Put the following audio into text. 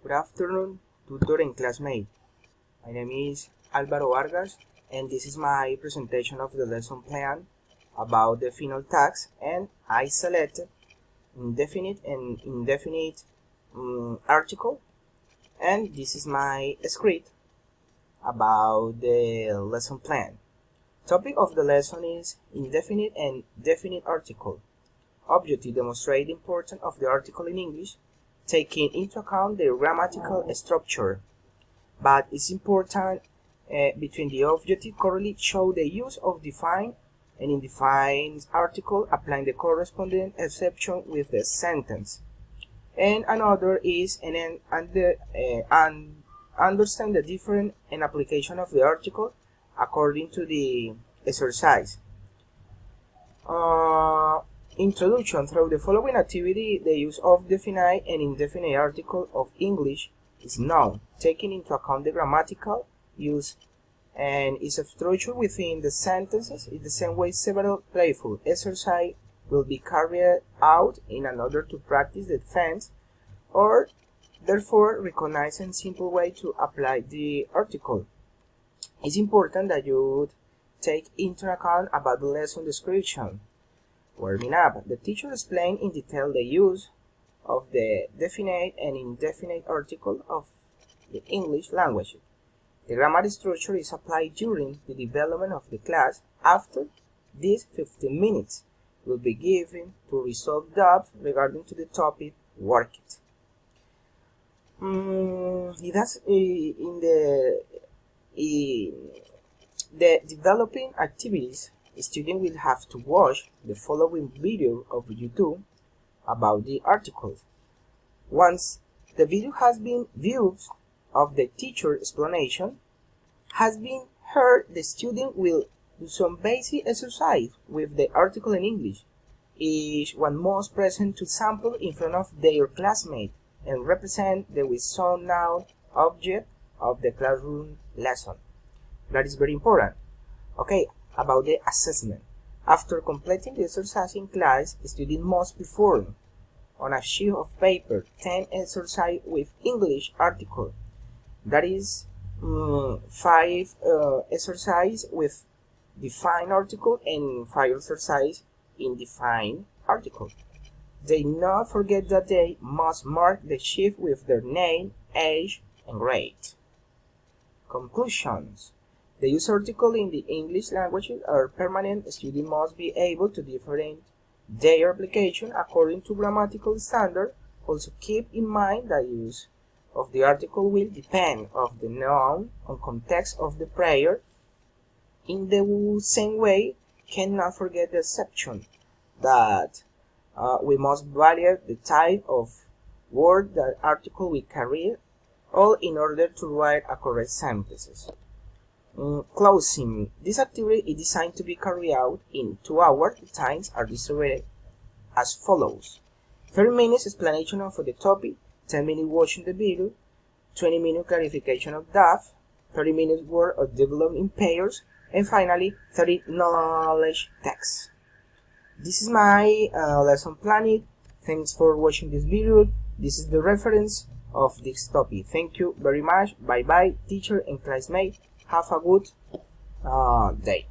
Good afternoon, tutor and classmate. My name is Álvaro Vargas, and this is my presentation of the lesson plan about the final tags, and I selected indefinite and indefinite article, and this is my script about the lesson plan. Topic of the lesson is indefinite and definite article. Objective: demonstrate the importance of the article in English, taking into account the grammatical structure. But it's important between the objective correctly show the use of defined and indefinite article, applying the corresponding exception with the sentence. And another is understand the difference and application of the article according to the exercise. Introduction. Through the following activity, the use of definite and indefinite article of English is known, taking into account the grammatical use and its structure within the sentences. In the same way, several playful exercises will be carried out in order to practice the defense, or therefore recognize a simple way to apply the article. It's important that you take into account about the lesson description. Warming up. The teacher explained in detail the use of the definite and indefinite article of the English language. The grammar structure is applied during the development of the class. After these 15 minutes will be given to resolve doubts regarding to the topic worked. In the developing activities, a student will have to watch the following video of YouTube about the articles. Once the video has been viewed of the teacher explanation has been heard, the student will do some basic exercise with the article in English. Each one must present to sample in front of their classmate and represent the with some noun object of the classroom lesson. That is very important. Okay, about the assessment. After completing the exercise in class, the student must perform on a sheet of paper 10 exercises with English article. That is 5 exercises with defined article and 5 exercises in defined article. They not forget that they must mark the sheet with their name, age, and grade. Conclusions. The use article in the English language are permanent. Students must be able to differentiate their application according to grammatical standard. Also keep in mind that use of the article will depend on the noun and context of the prayer. In the same way, cannot forget the exception that we must vary the type of word that article will carry, all in order to write a correct sentences. Closing. This activity is designed to be carried out in 2 hours. The times are distributed as follows: 30 minutes explanation of the topic, 10 minutes watching the video, 20 minutes clarification of doubt, 30 minutes work of developing pairs, and finally 30 knowledge text. This is my lesson planning. Thanks for watching this video. This is the reference of this topic. Thank you very much. Bye bye, teacher and classmate. Have a good day.